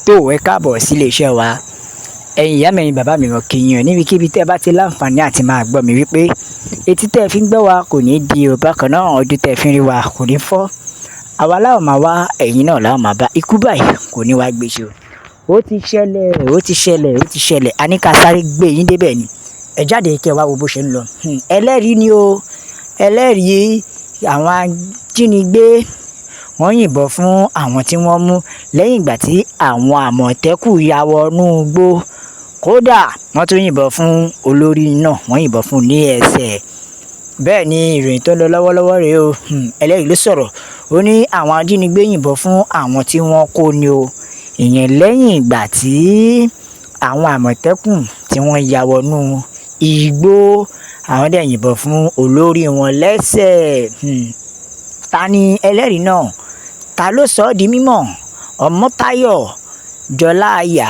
tó ẹ káàbọ̀ sí iléeṣẹ́ wa ẹ̀yin ìyá mi ẹ̀yin bàbá mi ràn kíyàn níbikíbi tẹ́ ẹ bá ti láǹfààní àti máa gbọ́ mi wípé etí tẹ́ ẹ fi ń gbọ́ wa kò ní di ò bákan náà ojú tẹ́ ẹ fi ń rí wa kò ní fọ́ àwa láwọn máa wá ẹ̀yin náà láwọn máa bá ikú báyìí kò ní wá gbé ṣe ó ti ṣẹlẹ̀ a ní ká sáré gbé yín débẹ̀ ni ẹ jáde kẹ́ ẹ wá wo bó ṣe ń lọ ẹlẹ́rìí ni o ẹlẹ́rìí àwọn ajínigbé wọ́n yìnbọn fún àwọn tí wọ́n mú lẹ́yìn ìgbà tí àwọn àmọ̀tẹ́kùn ya wọnú igbó kódà wọ́n tún yìnbọn fún olórí náà wọ́n yìnbọn fún ní ẹsẹ̀ bẹ́ẹ̀ ni ìròyìn tó ń lọ lọ́wọ́lọ́wọ́ rèé o ẹlẹ́rìí ló sọ̀rọ̀ ó ní àwọn ajínigbé yìnbọn fún àwọn tí wọ́n kó ni o ìyẹn lẹ́yìn ìgbà tí àwọn àmọ̀tẹ́kùn tí wọ́n ya wọnú igbó àwọn dẹ̀ yìnbọn fún olórí wọn lẹ́sẹ̀ ta ni ẹlẹ́rìí náà ta ló sọ ọ́ di mímọ̀ Ọmọ́táyọ̀ Jọláyà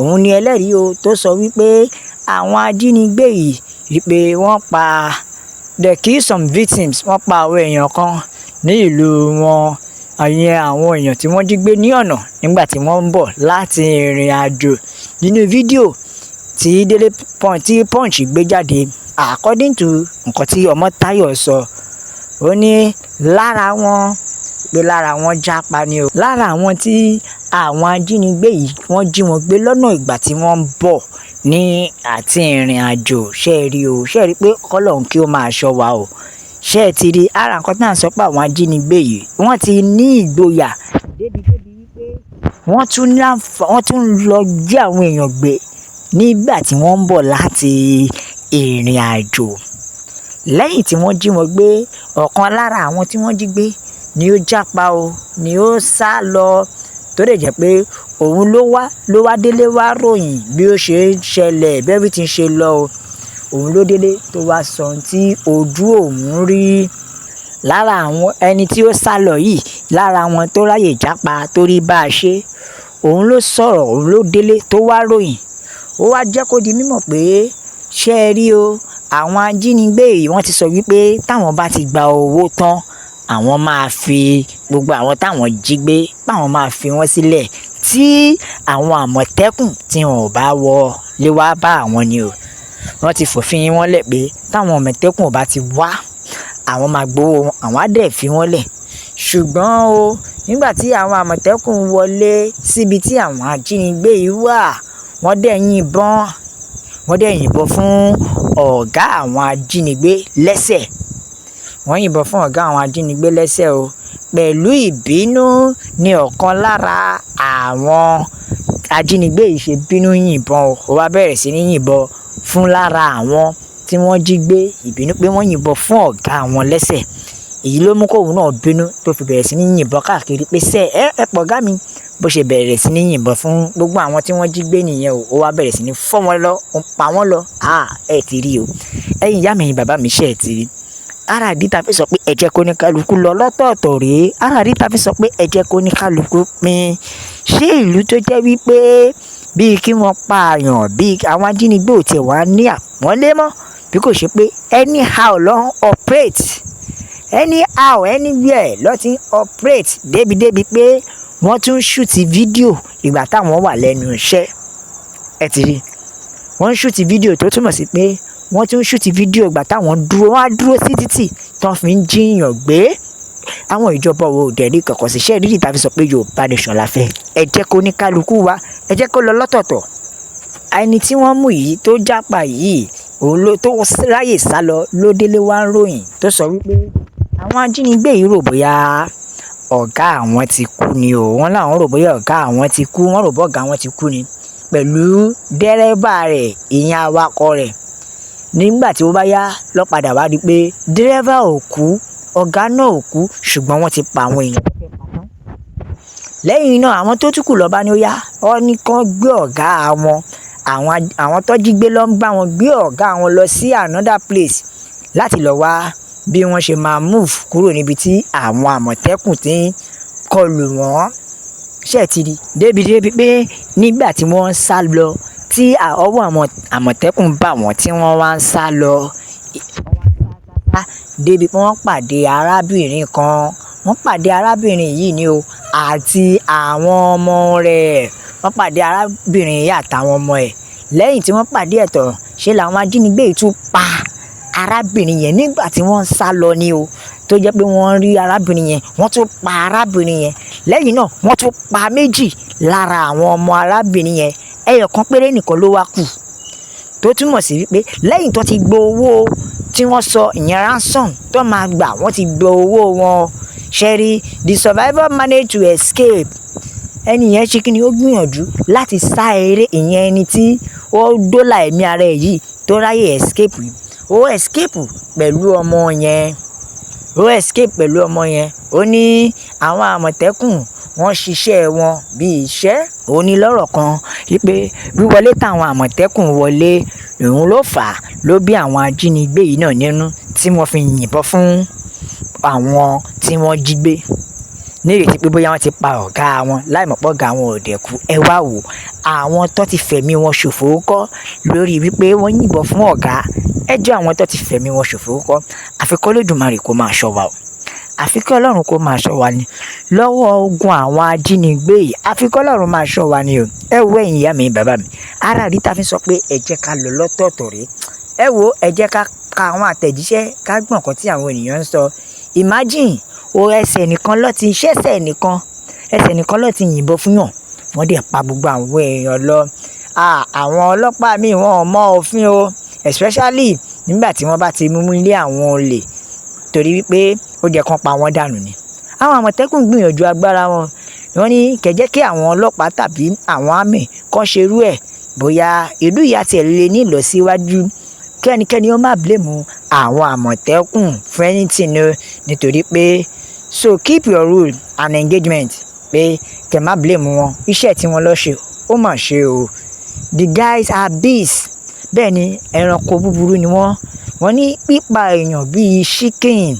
òun ni ẹlẹ́rìí o tó sọ wípé àwọn ajínigbé yìí wípé wọ́n pa they kill some victims wọ́n pa àwọn èèyàn kan ní ìlú wọn àyẹn àwọn èèyàn tí wọ́n jí gbé ní ọ̀nà nígbà tí wọ́n ń bọ̀ láti ìrìn àjò nínú fídíò tí Daily Punch gbé jáde according to nǹkan tí Ọmọ́táyọ̀ sọ ó ní lára wọn jápa ni o lára àwọn tí àwọn ajínigbé yìí wọ́n jí wọn gbé lọ́nà ìgbà tí wọ́n ń bọ̀ ní àti ìrìn àjò ṣe é rí pé kọ́lọ́hún kí ó máa ṣọ́ wa o ṣe é ti rí ara nǹkan tí à ń sọ pé àwọn ajínigbé yìí wọ́n ti ní ìgboyà débi wípé wọ́n tún lọ jí àwọn èèyàn gbé nígbà tí wọ́n ń bọ̀ láti ìrìn àjò lẹ́yìn tí wọ́n jí wọn gbé ọ̀kan lára àwọn tí wọ́n jí gbé ni ó jápa o ni ó sá lọ tó lè jẹ́ pé òun ló wá délé wá ròyìn bí ó ṣe ń ṣẹlẹ̀ bẹ́ẹ̀ tí ń ṣe lọ o òun ló délé tó wá sọ tí ojú òun rí lára àwọn ẹni tí ó sá lọ yìí lára wọn tó ráyè jápa tó rí bá a ṣe òun ló sọ̀rọ̀ òun ló délé tó wá ròyìn ó wá jẹ́ kó di mímọ̀ pé ṣé ẹ rí o àwọn ajínigbé yìí wọ́n ti sọ wípé táwọn bá ti gba owó tán àwọn máa fi gbogbo àwọn táwọn jí gbé páwọn máa fi wọ́n sílẹ̀ tí àwọn àmọ̀tẹ́kùn tí wọn ò bá wọlé wá bá àwọn ni o wọ́n ti fòfin wọn lẹ̀ pé táwọn àmọ̀tẹ́kùn ò bá ti wá àwọn máa gbowó wọn àwọn á dẹ̀ fi wọ́n lẹ̀ ṣùgbọ́n o nígbà tí àwọn àmọ̀tẹ́kùn wọlé síbi tí àwọn ajínigbé yìí wà wọ́n dẹ̀ yìnbọn fún ọ̀gá àwọn ajínigbé lẹ́sẹ̀ wọ́n yìnbọn fún ọ̀gá àwọn ajínigbé lẹ́sẹ̀ o pẹ̀lú ìbínú ni ọ̀kan lára àwọn ajínigbé yìí ṣe bínú yìnbọn ó wá bẹ̀rẹ̀ sí ní yìnbọn fún lára àwọn tí wọ́n jí gbé ìbínú pé wọ́n yìnbọn fún ọ̀gá àwọn lẹ́sẹ̀ èyí ló mú kóun náà bínú tó fi bẹ̀rẹ̀ sí ní yìnbọn káàkiri pé ẹ pọ̀ ọ̀gá mi bó ṣe bẹ̀rẹ̀ sí ní yìnbọn fún gbogbo àwọn tí wọ́n jí gbé nìyẹn o ó wá bẹ̀rẹ̀ sí ní fọ́ wọn lọ ó pa wọ́n lọ ẹ ti rí o ẹ̀yin ìyá mi ẹ̀yin bàbá mi ṣe ẹ ti rí ara ìdí ta fi sọ pé ẹ jẹ́ kó ní kálukú lọ lọ́tọ̀ọ̀tọ̀ rèé ara ìdí ta fi sọ pé ẹ jẹ́ kó ní kálukú pín ṣé ìlú tó jẹ́ wípé bíi kí wọ́n pààyàn bíi àwọn ajínigbé ò tiẹ̀ wá ní àpọ́nlé mọ́ bí kò ṣe pé anyhow ló ń operate anyhow anywhere ló ti ń operate débi pé wọ́n tún ṣùtì fídíò ìgbà táwọn wà lẹ́nu iṣẹ́ ẹ ti rí wọ́n ń ṣùtì fídíò tó túmọ̀ sí pé wọ́n tún ṣùtì fídíò ìgbà táwọn wọ́n á dúró sí títì tán fi ń jíyàn gbé àwọn ìjọba wo dẹ̀rí kọ̀ọ̀kan sí iṣẹ́ ìrírí tàbí sọ pé Yorùbá nation la fẹ́ ẹ jẹ́ kó ní kálukú wa ẹ jẹ́ kó lọ lọ́tọ̀ọ̀tọ̀ ẹni tí wọ́n mú yìí tó jápa yìí òun ló tó ráyè sá lọ ló délé wá ń ròyìn tó sọ wípé àwọn ajínigbé yìí rò bóyá ọ̀gá àwọn ti kú ni o wọ́n láwọn rò bóyá ọ̀gá àwọn ti kú wọ́n rò bọ́ ọ̀gá àwọn ti kú ni pẹ̀lú dẹ́rẹ́bà rẹ̀ ìyẹn awakọ̀ rẹ̀ nígbà tí ó bá yá ló padà wá rí pé dẹ́rẹ́bà ò kú ọ̀gá náà ò kú ṣùgbọ́n wọ́n ti pa àwọn èèyàn tó fẹ́ pa tán lẹ́yìn náà àwọn tó tún kù lọ́ba ni ó yá ọ ní kán gbé ọ̀gá àwọn tó jí gbé lọ ń bá wọn gbé ọ̀gá wọn lọ sí another place láti lọ wá bí wọ́n ṣe máa move kúrò níbi tí àwọn àmọ̀tẹ́kùn ti ń kọlù wọ́n ṣe ti rí débi pé nígbà tí wọ́n ń sá lọ tí ọwọ́ àmọ̀tẹ́kùn bá wọn tí wọ́n wá ń sá lọ débi pé wọ́n pàdé arábìnrin kan wọ́n pàdé arábìnrin yìí ni o àti àwọn ọmọ rẹ̀. Wọ́n pàdé arábìnrin yìí àtàwọn ọmọ ẹ̀. Lẹ́yìn tí wọ́n pàdé ẹ̀ tán, ṣe làwọn ajínigbé yìí tún pa arábìnrin yẹn nígbà tí wọ́n ń sá lọ ni o. Tó jẹ́ pé wọ́n rí arábìnrin yẹn, wọ́n tún pa arábìnrin yẹn. Lẹ́yìn náà, wọ́n tún pa méjì lára àwọn ọmọ arábìnrin yẹn. Ẹyọ kan péré nìkan ló wá kù. Tó túmọ̀ sí wípé lẹ́yìn tó ti gbọ́ owó tí wọ́n sọ ìyẹn ransom tó máa gbà, wọ́n ti gbọ́ owó wọn. Ṣẹ́rí, the survivor managed to escape. Ẹni yẹn ṣe kí ni, ó gbìyànjú láti sá eré. Ìyẹn ẹni tí ó dóòlà ẹ̀mí ara ẹ̀ yìí tó ráyè escape yìí. Ó escape pẹ̀lú ọmọ yẹn. Ó ní àwọn àmọ̀tẹ́kùn wọ́n ṣiṣẹ́ wọn bí iṣẹ́. Ó ní lọ́rọ̀ kan wípé wíwọlé táwọn àmọ̀tẹ́kùn wọlé òun ló fà á, ló bí àwọn ajínigbé yìí náà nínú tí wọ́n fi yìnbọn fún àwọn tí wọ́n jí gbé. Nírètí pé bóyá wọ́n ti pa ọ̀gá wọn láìmọ̀ pé ọ̀gá wọn ò dẹ̀ kú. Ẹ wá wò, àwọn tó ti fẹ̀mí wọn ṣòfò kọ́ lórí wípé wọ́n yìnbọn fún ọ̀gá. Ẹjọ́ àwọn tó ti fẹ̀mí wọn ṣòfò kọ́. Àfi kí Olódùmarè kó máa ṣọ́ wa o. Àfi kí Ọlọ́run kó máa ṣọ́ wa ni lọ́wọ́ ogun àwọn ajínigbé yìí. Àfi kí Ọlọ́run máa ṣọ́ wa ni o. Ẹ wo ẹ̀yin ìyá mi, bàbá mi. Ara rí ta fi sọ pé ẹ jẹ́ ká lọ lọ́tọ̀ọ̀tọ̀ rèé. Ẹ wo, ẹ jẹ́ ká ka àwọn àtẹ̀jíṣẹ́, ká gbọ̀n kan tí àwọn ènìyàn ń sọ. Imagine ẹsẹ̀ nìkan ló ti yìnbọn fún yàn. Wọ́n dẹ̀ pa gbogbo àwọn èèyàn lọ. Àwọn ọlọ́pàá míì wọn ò mọ òfin o, especially nígbà tí wọ́n bá ti mú ilé àwọn olè, torí wípé ó jẹ́ kán pa wọ́n dànù ni. Àwọn àmọ̀tẹ́kùn gbìyànjú agbára wọn. Wọ́n ní kẹ̀jẹ́ kí àwọn ọlọ́pàá tàbí àwọn àmì kan ṣerú ẹ̀, bóyá ìlú yìí àti ẹ̀ lè ní ìlọsíwájú. Kí ẹnikẹ́ni ó má blame àwọn àmọ̀tẹ́kùn fún anything o, nítorí pé so keep your rule and engagement. Pé kẹ́ má blame wọn, iṣẹ́ tí wọ́n lọ ṣe ó mà ṣe o. The guys are beasts. Bẹ́ẹ̀ ni, ẹranko búburú ni wọ́n. Wọ́n ní pípa èèyàn bíi chicken.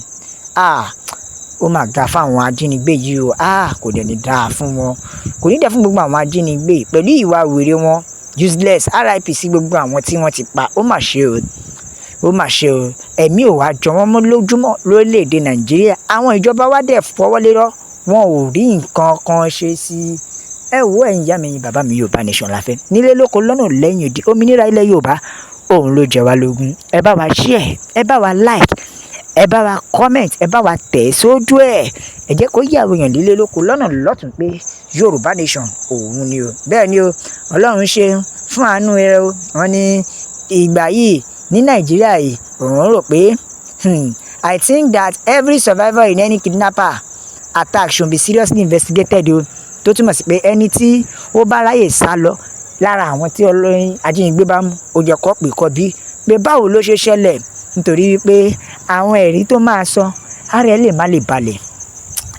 Ó mà ga fún àwọn ajínigbé yìí o. Kò dẹ̀ ní dáa fún wọn. Kò ní dáa fún gbogbo àwọn ajínigbé pẹ̀lú ìwà wèrè wọn. Useless. RIP sí gbogbo àwọn tí wọ́n ti pa. Ó mà ṣe o. Ẹ̀mí ò wá jọ wọ́n mọ́ lójúmọ́ lórílẹ̀‐èdè Nàìjíríà. Àwọn ìjọba wa dẹ̀ fọwọ́ lérọ́. Wọn ò rí nǹkan kan ṣe sí i. Ẹ wo ẹ̀yin ìyá mi, bàbá mi, Yorùbá Nation la fẹ́. Nílé lóko lọ́nà lẹ́yìn odi, òmìnira ilẹ̀ Yorùbá òun ló jẹ wá lógún. Ẹ bá wa share, ẹ bá wa like, ẹ bá wa comment, ẹ bá wa tẹ̀ sójú ẹ̀. Ẹ jẹ́ kó yà àwọn èèyàn nílé lóko lọ́nà lọ́tùn pé Yorùbá Nation òun ni o. Bẹ́ẹ̀ ni o, Ọlọ́run ṣe fún àánú rẹ̀ o. Wọ́n ní ìgbà yìí ní Nàìjíríà yìí, òun rò pé I think that every survivor in any kidnapper attack should be seriously investigated o. Tó túmọ̀ sí pé ẹni tí ó bá ráyè sá lọ lára àwọn tí olórin ajínigbé bá mú, ó jẹ́ kó pè pé báwo ló ṣe ṣẹlẹ̀, nítorí wípé àwọn ẹ̀rí tó máa sọ ara ẹ̀ lè má lè balẹ̀.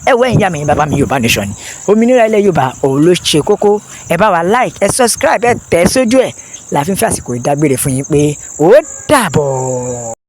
Ẹ wo ẹ̀yin ìyá mi, bàbá mi, Yorùbá Nation ni. Òmìnira ilẹ̀ Yorùbá òun ló ṣe kókó. Ẹ bá wa like, ẹ subscribe, ẹ tẹ̀ sójú ẹ̀. La fi ń fẹ́ àsìkò ìdágbére fún yín pé ó dàbọ̀.